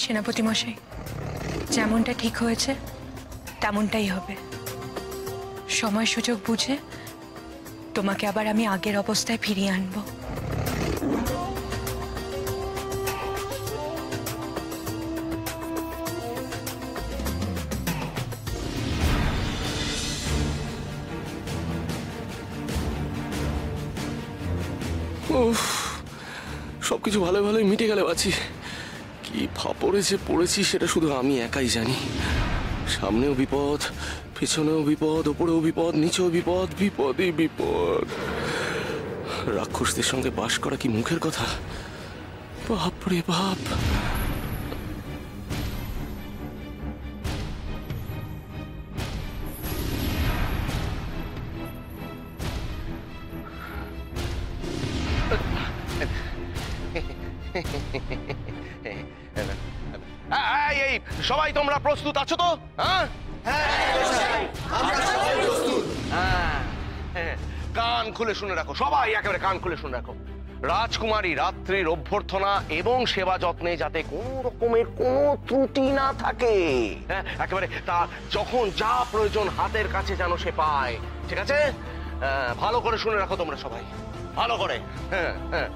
সেনাপতি মশাই, যেমনটা ঠিক হয়েছে তেমনটাই হবে। সময় সুযোগ বুঝে তোমাকে আবার আমি আগের অবস্থায় ফিরিয়ে আনবো। সবকিছু ভালো ভালোই মিটে গেলে বাঁচি। কি ফাপড়ে যে পড়েছি সেটা শুধু আমি একাই জানি। সামনেও বিপদ, পেছনেও বিপদ, ওপরেও বিপদ, নিচেও বিপদ, বিপদই বিপদ। রাক্ষসদের সঙ্গে বাস করা কি মুখের কথা? বাপ রে বাপ। সবাই তোমরা প্রস্তুত আছো তো? কান খুলে শুনে রাখো, সবাই একেবারে কান খুলে শুনে রাখো। রাজকুমারী রাত্রির অভ্যর্থনা এবং সেবা যত্নে যাতে কোন রকমের কোনো ত্রুটি না থাকে, একেবারে তা যখন যা প্রয়োজন হাতের কাছে যেন সে পায়। ঠিক আছে? ভালো করে শুনে রাখো তোমরা সবাই, ভালো করে। হ্যাঁ হ্যাঁ।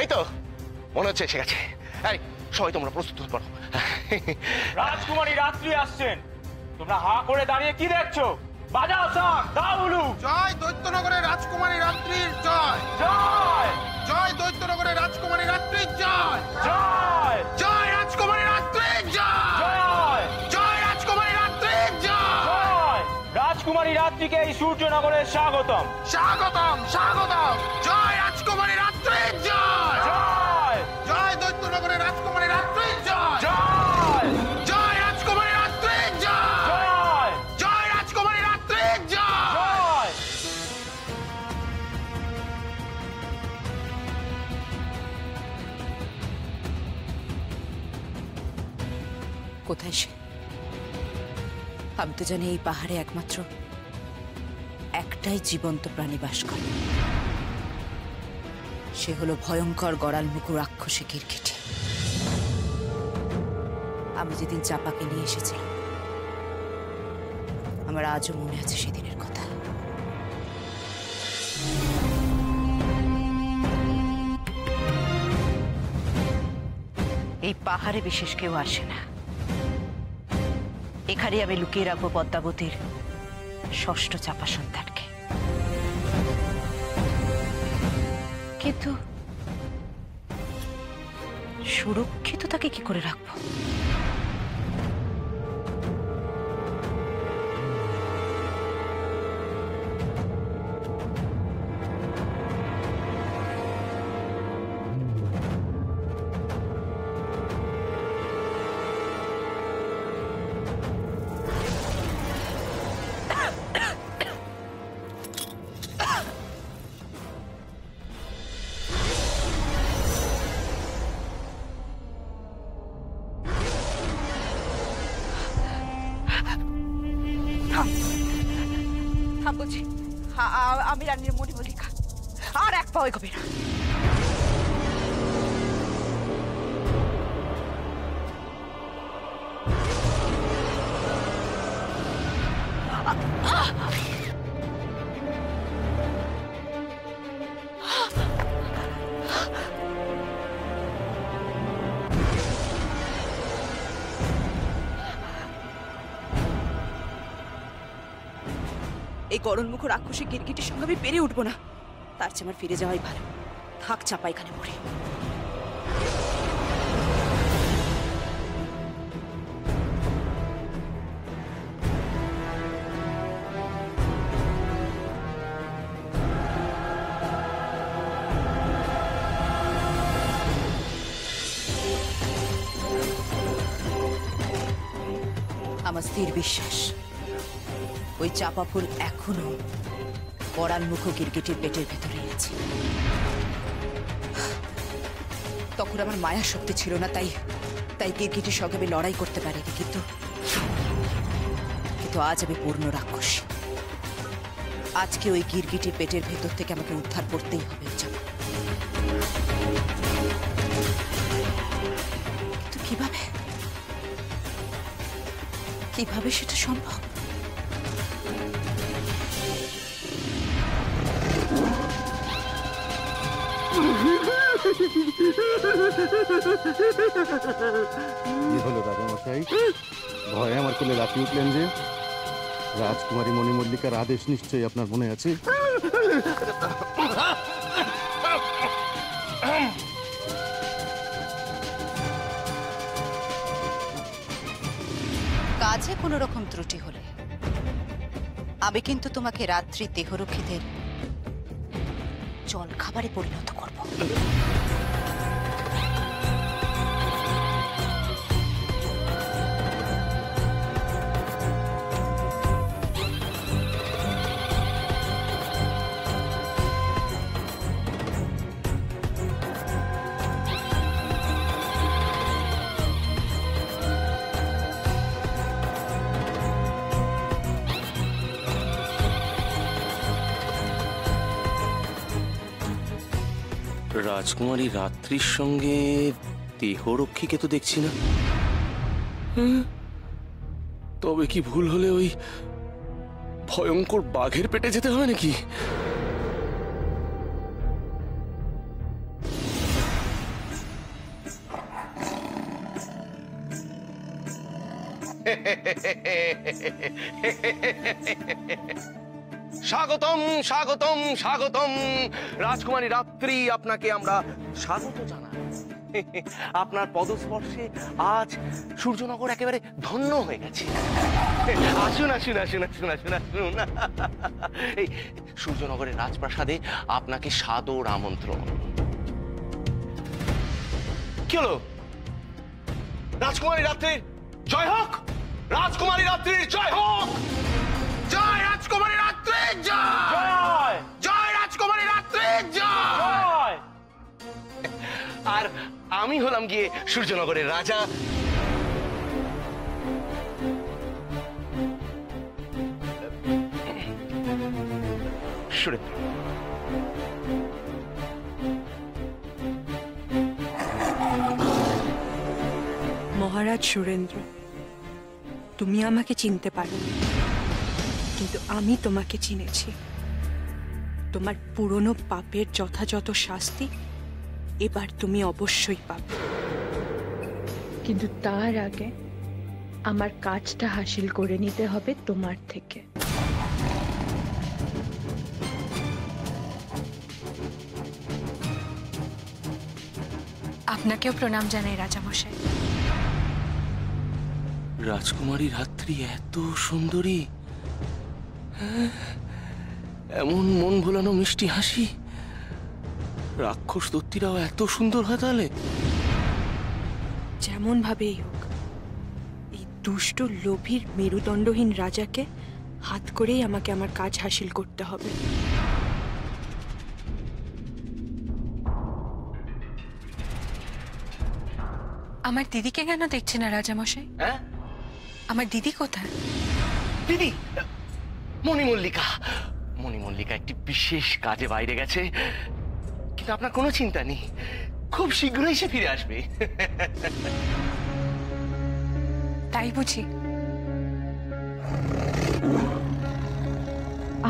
এই তো মনে হচ্ছে এসে গেছে। সবাই তোমরা প্রস্তুত করো। রাজকুমারী রাত্রি আসছেন, তোমরা হা করে দাঁড়িয়ে কি দেখছো? বাজাও শাক, দাও উলু। জয় দৈত্যনগরের রাজকুমারী রাত্রির জয়। জয় জয় দৈত্যনগরের রাজকুমারী রাত্রির জয়। জয় জয় রাজকুমারী রাত্রির জয়। জয় জয় রাজকুমারী রাত্রির জয়। জয় রাজকুমারী রাত্রিকে এই সূর্যনগরের স্বাগতম। স্বাগতম স্বাগতম। জয় রাজকুমারী রাত্রির জয়। জয় জয় দৈত্যনগরের রাজকুমারী রাত্রির জয়। জয় জয় রাজকুমারী রাত্রির জয়। জয় জয় রাজকুমারী রাত্রির জয়। জয়। কোথায় সে? আমি তো জানি এই পাহাড়ে একমাত্র একটাই জীবন্ত প্রাণী বাস করে, সে হলো ভয়ঙ্কর গড়াল মুখো রাক্ষসী গিরগিটি। আমি যেদিন চাপাকে নিয়ে এসেছিলাম, আমার আজও মনে আছে সেদিনের কথা। এই পাহাড়ে বিশেষ কেউ আসে না। এখানে আমি লুকিয়ে রাখবো পদ্মাবতীর ষষ্ঠ চাপা সন্তানকে। কিন্তু সুরক্ষিত তাকে কি করে রাখবো? বলছি আমি রানীর মণিমল্লিকা, আর এক পাও এগোবে না। এই গরণমুখ রাক্ষসী গিরগিটির সঙ্গে আমি পেরে উঠবো না। তার চেয়ে আমার ফিরে যাওয়াই ভালো। থাক চাপা এখানে পড়ে। আমার স্থির বিশ্বাস ওই চাপা ফুল এখনো গড়াল মুখ গিরগিটির পেটের ভেতরেই আছে। তখন আমার মায়া শক্তি ছিল না, তাই তাই গিরগিটির সঙ্গে আমি লড়াই করতে পারিনি, কিন্তু আজ আমি পূর্ণ রাক্ষসী। আজকে ওই গিরগিটির পেটের ভেতর থেকে আমাকে উদ্ধার করতেই হবে চাপা। কিন্তু কিভাবে সেটা সম্ভব? কি হলো রাজামশাই? ভয়ে আমার কোলে লাফিয়ে উঠলেন যে? রাজকুমারী মণিমল্লিকার আদেশ নিশ্চয়ই আপনার মনে আছে। কাজে কোনো রকম ত্রুটি হলে আমি কিন্তু তোমাকে রাত্রি দেহরক্ষীদের জল খাবারে পরিণত করব। রাজকুমারী রাত্রির সঙ্গে দেহরক্ষীকে তো দেখছি না। তবে কি ভুল হলে ওই ভয়ঙ্কর বাঘের পেটে যেতে হবে নাকি? স্বাগতম স্বাগতম স্বাগতম রাজকুমারী রাত্রি, আপনাকে আমরা স্বাগত জানাই। আপনার পদস্পর্শে আজ সূর্যনগর একেবারে ধন্য হয়ে গেছে। আসুন আসুন আসুন আসুন আসুন আসুন। এই সূর্যনগরের রাজপ্রাসাদে আপনাকে সাদর আমন্ত্রণ। কি হলো? রাজকুমারী রাত্রির জয় হোক! রাজকুমারী রাত্রির জয় হোক! জয় রাজকুমারী রাত্রির জয়! জয় জয় রাজকুমারী রাত্রির জয়! জয়। আর আমি হলাম গিয়ে সূর্যনগরের রাজা। সুরেন্দ্র। মহারাজ সুরেন্দ্র, তুমি আমাকে চিনতে পারোনি, কিন্তু আমি তোমাকে চিনেছি। তোমার পুরনো পাপের যথাযথ শাস্তি এবার তুমি অবশ্যই পাবে, কিন্তু তার আগে আমার কাজটা হাসিল করে নিতে হবে তোমার থেকে। আপনাকেও প্রণাম জানাই রাজামশাই। রাজকুমারী রাত্রি এত সুন্দরী, এমন মন ভোলানো মিষ্টি হাসি। রাক্ষস দত্তিরাও এত সুন্দর হয় তাহলে? যেমন ভাবেই হোক, এই দুষ্ট লোভীর মেরুদণ্ডহীন রাজাকে হাত করেই আমাকে আমার কাজ হাসিল করতে হবে। আমার দিদিকে কেন দেখছে না রাজামশাই? হ্যাঁ, আমার দিদি কোথায়? দিদি মণিমল্লিকা। মণিমল্লিকা একটি বিশেষ কাজে বাইরে গেছে, কিন্তু আপনার কোনো চিন্তা নেই, খুব শীঘ্রই সে ফিরে আসবে। তাই বুঝি?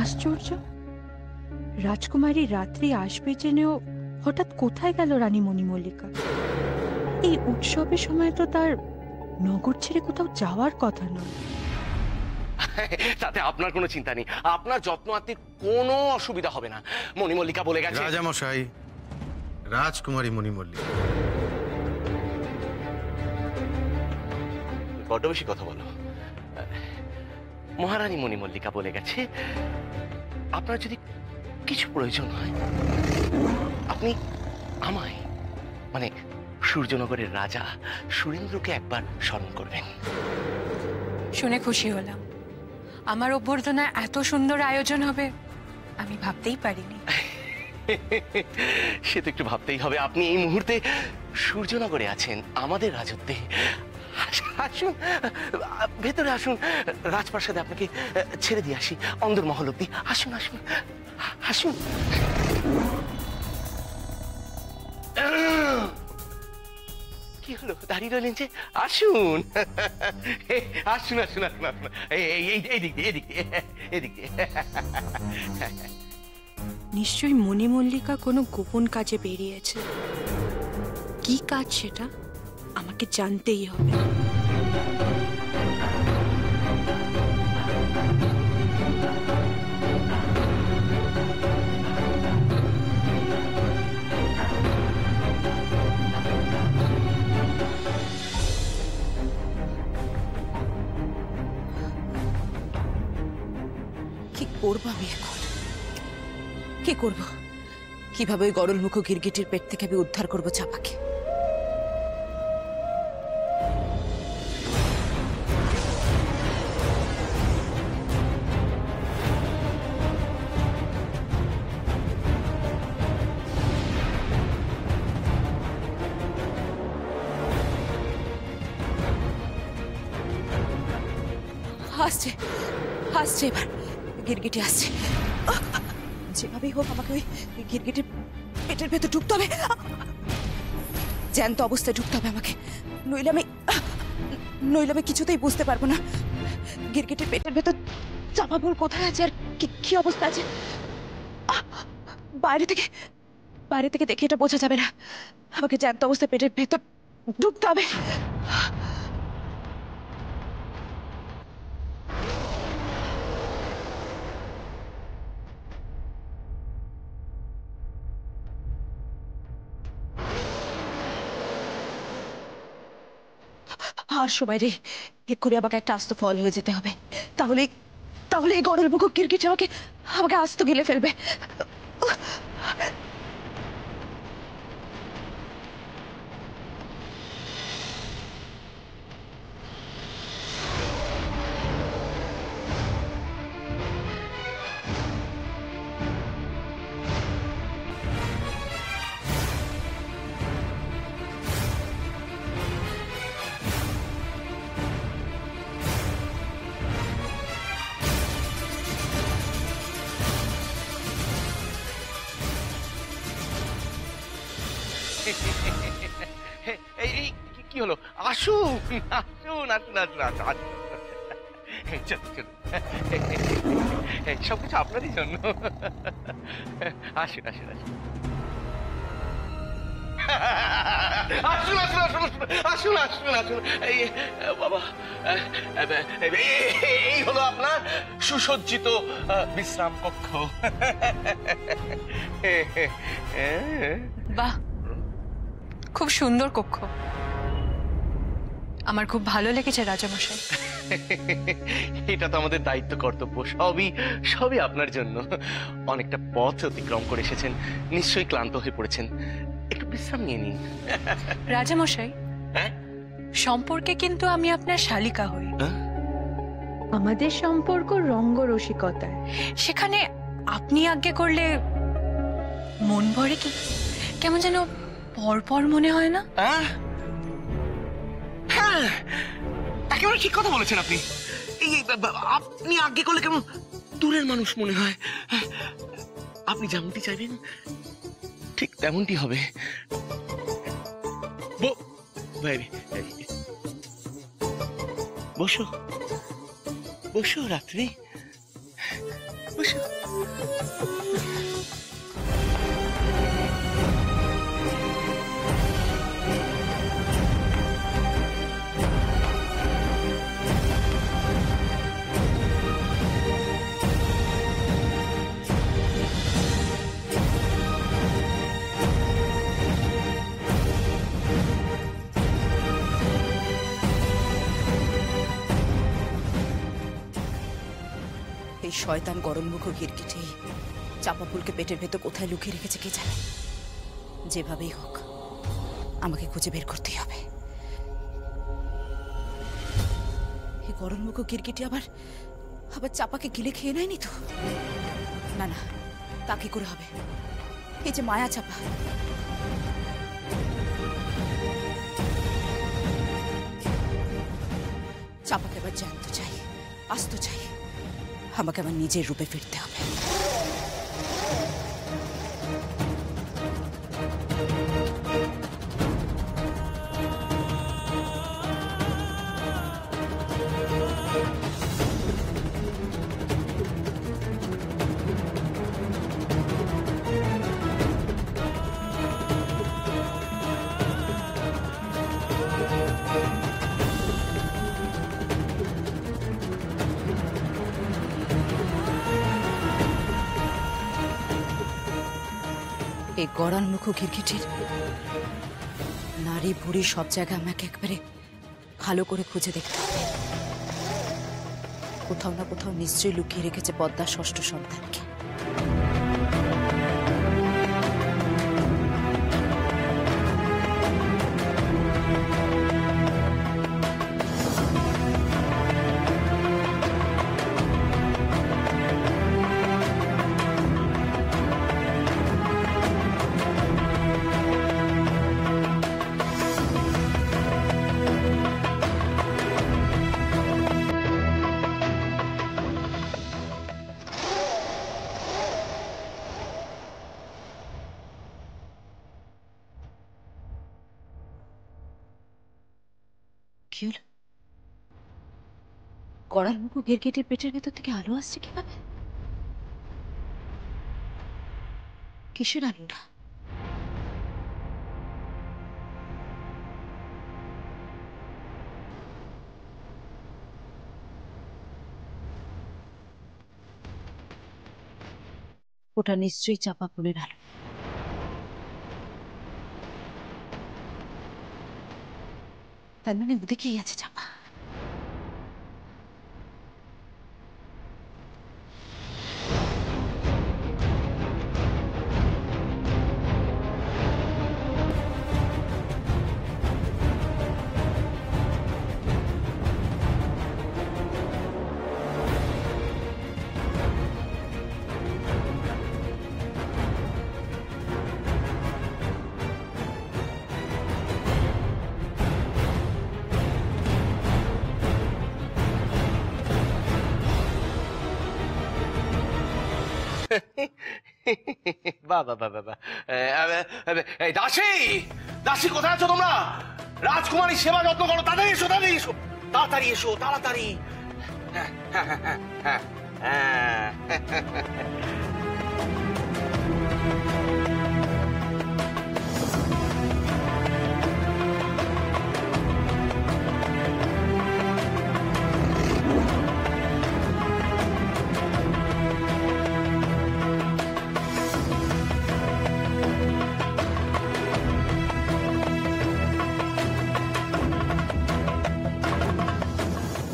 আশ্চর্য, রাজকুমারী রাত্রি আসবে জেনেও হঠাৎ কোথায় গেল রানী মণিমল্লিকা? এই উৎসবের সময় তো তার নগর ছেড়ে কোথাও যাওয়ার কথা নয়। তাতে আপনার কোনো চিন্তা নেই, আপনার যত্ন আত্মীর কোনো অসুবিধা হবে না। মণিমল্লিকা বলে গেছে। রাজামশাই, রাজকুমারী মণিমল্লিকা। বড্ড বেশি কথা বলো। মহারানী মণিমল্লিকা বলে গেছে, আপনার যদি কিছু প্রয়োজন হয় আপনি আমায়, মানে সূর্যনগরের রাজা সুরেন্দ্রকে একবার স্মরণ করবেন। শুনে খুশি হলাম। আমার অভ্যর্থনা এত সুন্দর আয়োজন হবে আমি ভাবতেই পারিনি। সে তো একটু ভাবতেই হবে। আপনি এই মুহূর্তে সূর্যনগরে আছেন, আমাদের রাজত্বে। আসুন, ভেতরে আসুন, রাজপ্রাসাদে আপনাকে ছেড়ে দিয়ে আসি অন্দরমহল অব্দি। আসুন আসুন আসুন। কি হলো, দাঁড়িয়ে রইলেন যে? আসুন আসুন আসুন আসুন আসুন, এই দিক দিয়ে, এদিক দিয়ে, এদিক দিয়ে। নিশ্চয়ই মণিমল্লিকা কোনো গোপন কাজে বেরিয়েছে। কি কাজ সেটা আমাকে জানতেই হবে। কি করবো আমি এখন? কি করব? কিভাবে ওই গরল মুখ গিরগিটির পেট থেকে আমি উদ্ধার করবো চাপাকে? আসছে আসছে, এবার গিরগিটি আসছে। যেভাবেই হোক আমাকে ওই গিরগিটির পেটের ভেতর ঢুকতে হবে, জ্যান্ত অবস্থায় ঢুকতে হবে আমাকে, নইলে আমি কিছুতেই বুঝতে পারবো না গিরগিটির পেটের ভেতর চাপাফুল কোথায় আছে আর কি অবস্থা আছে। বাইরে থেকে দেখে এটা বোঝা যাবে না, আমাকে জ্যান্ত অবস্থায় পেটের ভেতর ঢুকতে হবে। আর সময় রে, এক্ষুনি আমাকে একটা আস্ত ফল হয়ে যেতে হবে, তাহলে এই গরল মুখ গিরগিটি আমাকে আস্ত গিলে ফেলবে। কি হলো? আসুন আসুন আসুন আসুন আসুন, চলুন চলুন, সবকিছু আপনারই জন্য। আসুন আসুন আসুন আসুন আসুন আসুন আসুন আসুন। এই বাবা, এই হলো আপনার সুসজ্জিত বিশ্রাম কক্ষ। বাহ, খুব সুন্দর কক্ষ, আমার খুব ভালো লেগেছে রাজামশাই। এটা তো আমাদের দায়িত্ব, কর্তব্য, সবই আপনার জন্য। অনেকটা পথ অতিক্রম করে এসেছেন, নিশ্চয়ই ক্লান্ত হয়ে পড়েছেন, একটু বিশ্রাম নিয়ে নিন। রাজামশাই, হ্যাঁ, সম্পর্কে কিন্তু আমি আপনার শালিকা হই। আমাদের সম্পর্ক রঙ্গরসিকতায়। সেখানে আপনি আজ্ঞে করলে মন ভরে কি? কেমন যেন পরপর মনে হয় না? হ্যাঁ, একেবারে ঠিক কথা বলেছেন আপনি। আপনি আজ্ঞে করলে কেমন দূরের মানুষ মনে হয়। আপনি যেমনটি চাইবেন ঠিক তেমনটি হবে। বসো বসো রাত্রি, বসো। এই শয়তান গরলমুখ গিরগিটি চাপাফুলকে পেটের ভেতর কোথায় লুকিয়ে রেখেছে কে জানে। যেভাবেই হোক আমাকে খুঁজে বের করতেই হবে। এই গরলমুখ গিরগিটি আবার চাপাকে গিলে খেয়ে নেয়নি তো? না না, তা কি করে হবে? এই যে মায়া চাপা, চাপাকে এবার জ্যান্ত চাই, আস্ত চাই। আমাকে আমার নিজের রূপে ফিরতে হবে। এই গড়ান মুখ ঘিরঘিটির নারী বুড়ি সব জায়গায় আমাকে একবারে ভালো করে খুঁজে দেখতে হবে। কোথাও না কোথাও নিশ্চয়ই লুকিয়ে রেখেছে পদ্মার ষষ্ঠ সন্তানকে। কি হলো? গড়ার মুখ ঘিরঘিটির পেটের ভেতর থেকে আলো আসছে কিভাবে? কিসের আলোটা? ওটা নিশ্চয়ই চাপা ফুলের আলো। তার মানে ওদিকেই আছে চাপা। বাবা বাবা বাবা, এই দাসী, দাসী কোথায় আছো তোমরা? রাজকুমারী সেবা যত্ন করো, তাড়াতাড়ি এসো, তাড়াতাড়ি এসো, তাড়াতাড়ি এসো, তাড়াতাড়ি। হ্যাঁ হ্যাঁ হ্যাঁ হ্যাঁ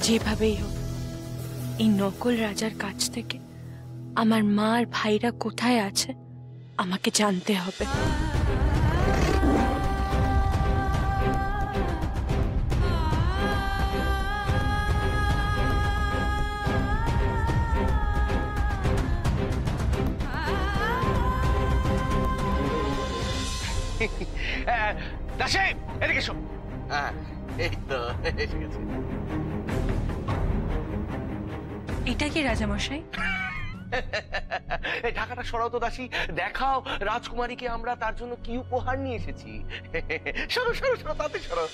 যেভাবেই হোক এই নকল রাজার কাছ থেকে আমার মা আর ভাইরা কোথায় আছে আমাকে জানতে হবে। দাসী এদিকে এসো। হ্যাঁ এই তো এসে গেছে। এটা কি রাজামশাই? এই ঢাকাটা সরাও তো দাসী, দেখাও রাজকুমারীকে আমরা তার জন্য কি উপহার নিয়ে এসেছি। সরো সরো সরো, তাতে সরো।